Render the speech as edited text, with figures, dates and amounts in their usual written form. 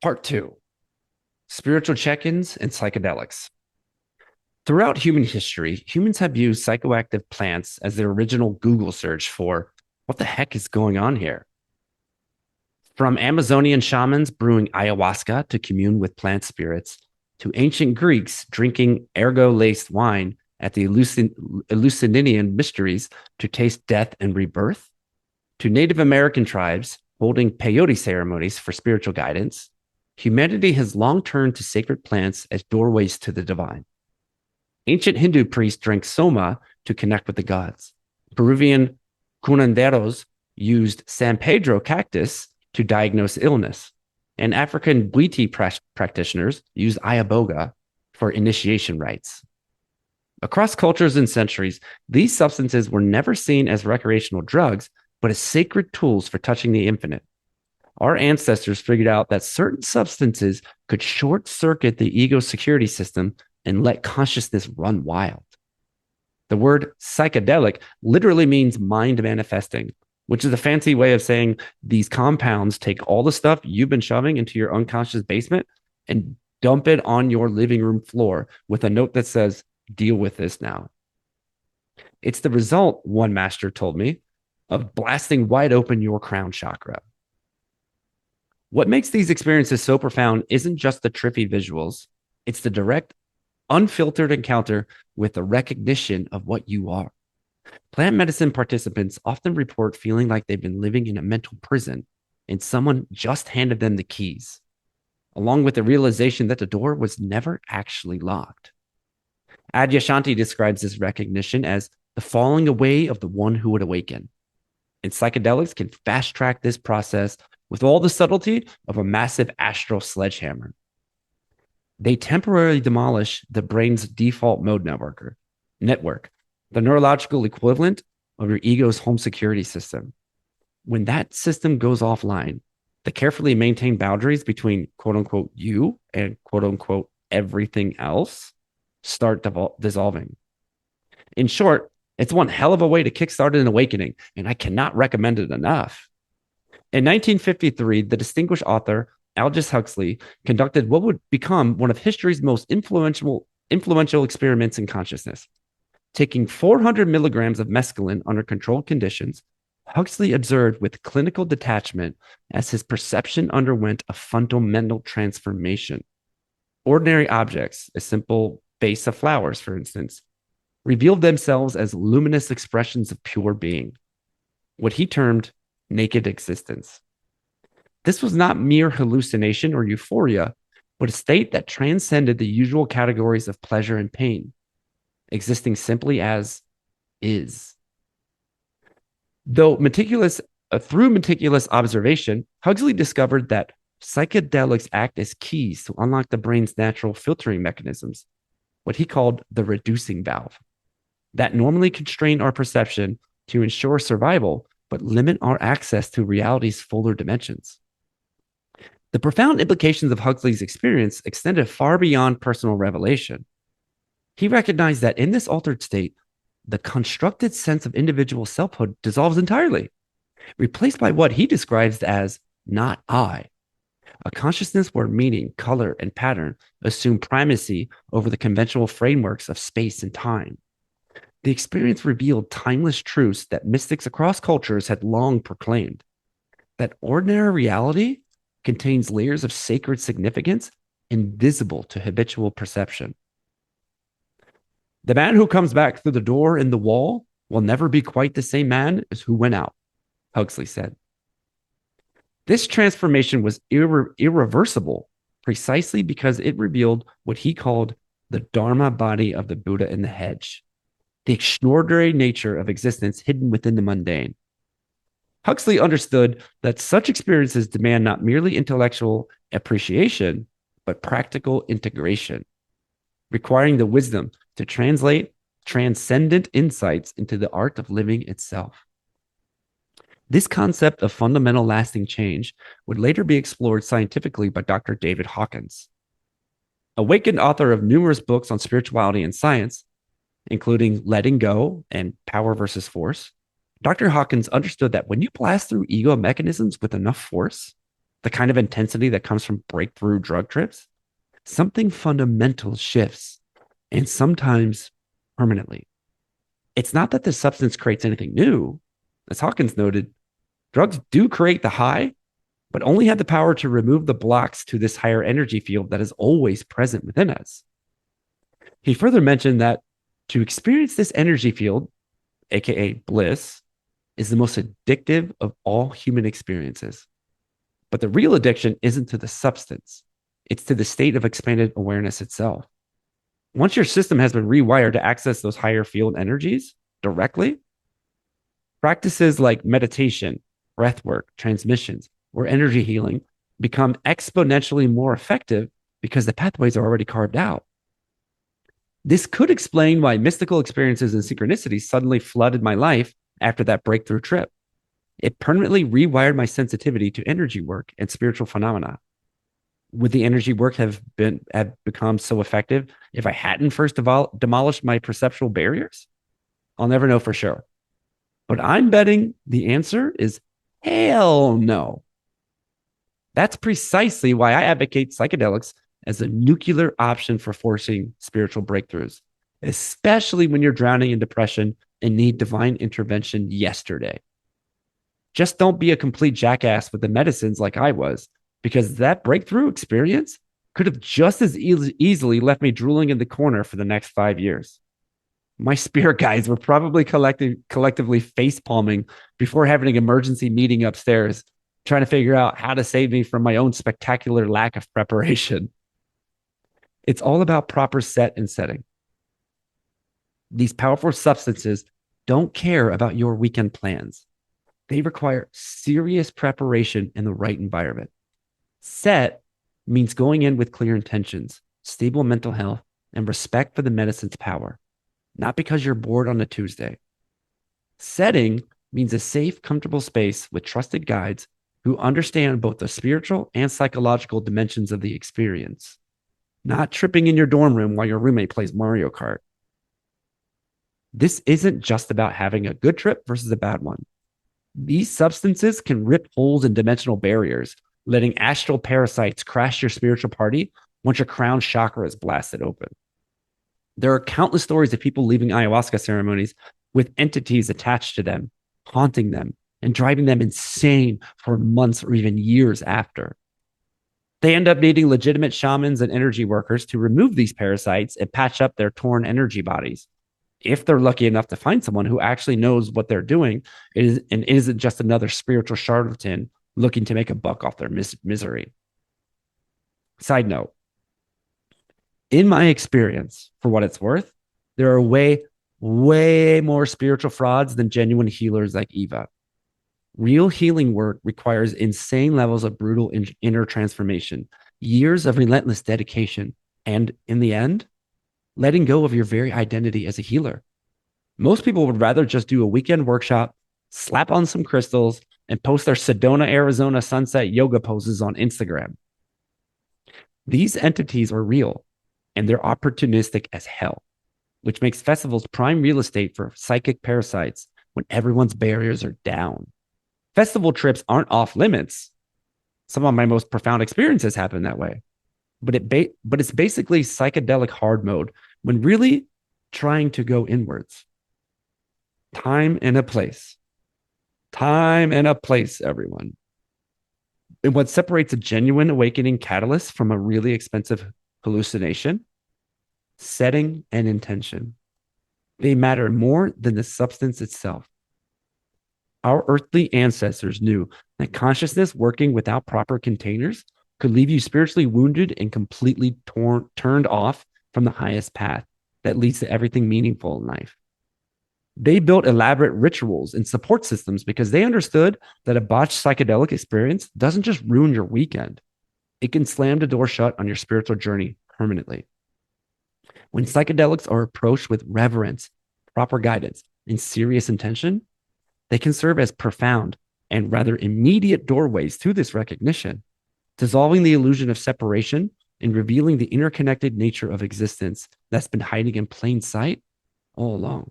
Part 2: Spiritual Check ins and Psychedelics. Throughout human history, humans have used psychoactive plants as their original Google search for what the heck is going on here. From Amazonian shamans brewing ayahuasca to commune with plant spirits, to ancient Greeks drinking ergo laced wine at the Eleusinian mysteries to taste death and rebirth, to Native American tribes holding peyote ceremonies for spiritual guidance, humanity has long turned to sacred plants as doorways to the divine. Ancient Hindu priests drank soma to connect with the gods. Peruvian curanderos used San Pedro cactus to diagnose illness. And African Bwiti practitioners used ayaboga for initiation rites. Across cultures and centuries, these substances were never seen as recreational drugs, but as sacred tools for touching the infinite. Our ancestors figured out that certain substances could short circuit the ego security system and let consciousness run wild. The word psychedelic literally means mind manifesting, which is a fancy way of saying these compounds take all the stuff you've been shoving into your unconscious basement and dump it on your living room floor with a note that says, deal with this now. It's the result, one master told me, of blasting wide open your crown chakra. What makes these experiences so profound isn't just the trippy visuals, it's the direct, unfiltered encounter with the recognition of what you are. Plant medicine participants often report feeling like they've been living in a mental prison and someone just handed them the keys, along with the realization that the door was never actually locked. Adyashanti describes this recognition as the falling away of the one who would awaken. And psychedelics can fast track this process with all the subtlety of a massive astral sledgehammer. They temporarily demolish the brain's default mode network, the neurological equivalent of your ego's home security system. When that system goes offline, the carefully maintained boundaries between quote unquote you and quote unquote everything else start dissolving. In short, it's one hell of a way to kickstart an awakening, and I cannot recommend it enough. In 1953, the distinguished author Aldous Huxley conducted what would become one of history's most influential experiments in consciousness. Taking 400 milligrams of mescaline under controlled conditions, Huxley observed with clinical detachment as his perception underwent a fundamental transformation. Ordinary objects, a simple vase of flowers, for instance, revealed themselves as luminous expressions of pure being, what he termed naked existence. This was not mere hallucination or euphoria, but a state that transcended the usual categories of pleasure and pain, existing simply as is. Through meticulous observation, Huxley discovered that psychedelics act as keys to unlock the brain's natural filtering mechanisms, what he called the reducing valve, that normally constrain our perception to ensure survival, but limit our access to reality's fuller dimensions. The profound implications of Huxley's experience extended far beyond personal revelation. He recognized that in this altered state, the constructed sense of individual selfhood dissolves entirely, replaced by what he describes as not I, a consciousness where meaning, color, and pattern assume primacy over the conventional frameworks of space and time. The experience revealed timeless truths that mystics across cultures had long proclaimed, that ordinary reality contains layers of sacred significance invisible to habitual perception. The man who comes back through the door in the wall will never be quite the same man as who went out, Huxley said. This transformation was irreversible precisely because it revealed what he called the Dharma body of the Buddha in the hedge, the extraordinary nature of existence hidden within the mundane. Huxley understood that such experiences demand not merely intellectual appreciation, but practical integration, requiring the wisdom to translate transcendent insights into the art of living itself. This concept of fundamental lasting change would later be explored scientifically by Dr. David Hawkins. Awakened author of numerous books on spirituality and science, including Letting Go and Power versus Force, Dr. Hawkins understood that when you blast through ego mechanisms with enough force, the kind of intensity that comes from breakthrough drug trips, something fundamental shifts, and sometimes permanently. It's not that the substance creates anything new. As Hawkins noted, drugs do create the high, but only have the power to remove the blocks to this higher energy field that is always present within us. He further mentioned that to experience this energy field, aka bliss, is the most addictive of all human experiences. But the real addiction isn't to the substance, it's to the state of expanded awareness itself. Once your system has been rewired to access those higher field energies directly, practices like meditation, breath work, transmissions, or energy healing become exponentially more effective because the pathways are already carved out. This could explain why mystical experiences and synchronicities suddenly flooded my life after that breakthrough trip. It permanently rewired my sensitivity to energy work and spiritual phenomena. Would the energy work have become so effective if I hadn't first demolished my perceptual barriers? I'll never know for sure. But I'm betting the answer is hell no. That's precisely why I advocate psychedelics as a nuclear option for forcing spiritual breakthroughs, especially when you're drowning in depression and need divine intervention yesterday. Just don't be a complete jackass with the medicines like I was, because that breakthrough experience could have just as easily left me drooling in the corner for the next 5 years. My spirit guides were probably collectively face palming before having an emergency meeting upstairs, trying to figure out how to save me from my own spectacular lack of preparation. It's all about proper set and setting. These powerful substances don't care about your weekend plans. They require serious preparation in the right environment. Set means going in with clear intentions, stable mental health, and respect for the medicine's power, not because you're bored on a Tuesday. Setting means a safe, comfortable space with trusted guides who understand both the spiritual and psychological dimensions of the experience, not tripping in your dorm room while your roommate plays Mario Kart. This isn't just about having a good trip versus a bad one. These substances can rip holes in dimensional barriers, letting astral parasites crash your spiritual party once your crown chakra is blasted open. There are countless stories of people leaving ayahuasca ceremonies with entities attached to them, haunting them, and driving them insane for months or even years after. They end up needing legitimate shamans and energy workers to remove these parasites and patch up their torn energy bodies, if they're lucky enough to find someone who actually knows what they're doing and isn't just another spiritual charlatan looking to make a buck off their misery. Side note, in my experience, for what it's worth, there are way more spiritual frauds than genuine healers like Eva. Real healing work requires insane levels of brutal inner transformation, years of relentless dedication, and in the end, letting go of your very identity as a healer. Most people would rather just do a weekend workshop, slap on some crystals, and post their Sedona, Arizona sunset yoga poses on Instagram. These entities are real, and they're opportunistic as hell, which makes festivals prime real estate for psychic parasites when everyone's barriers are down. Festival trips aren't off limits. Some of my most profound experiences happen that way. But it's basically psychedelic hard mode when really trying to go inwards. Time and a place. Time and a place, everyone. And what separates a genuine awakening catalyst from a really expensive hallucination? Setting and intention. They matter more than the substance itself. Our earthly ancestors knew that consciousness working without proper containers could leave you spiritually wounded and completely turned off from the highest path that leads to everything meaningful in life. They built elaborate rituals and support systems because they understood that a botched psychedelic experience doesn't just ruin your weekend. It can slam the door shut on your spiritual journey permanently. When psychedelics are approached with reverence, proper guidance, and serious intention, they can serve as profound and rather immediate doorways to this recognition, dissolving the illusion of separation and revealing the interconnected nature of existence that's been hiding in plain sight all along.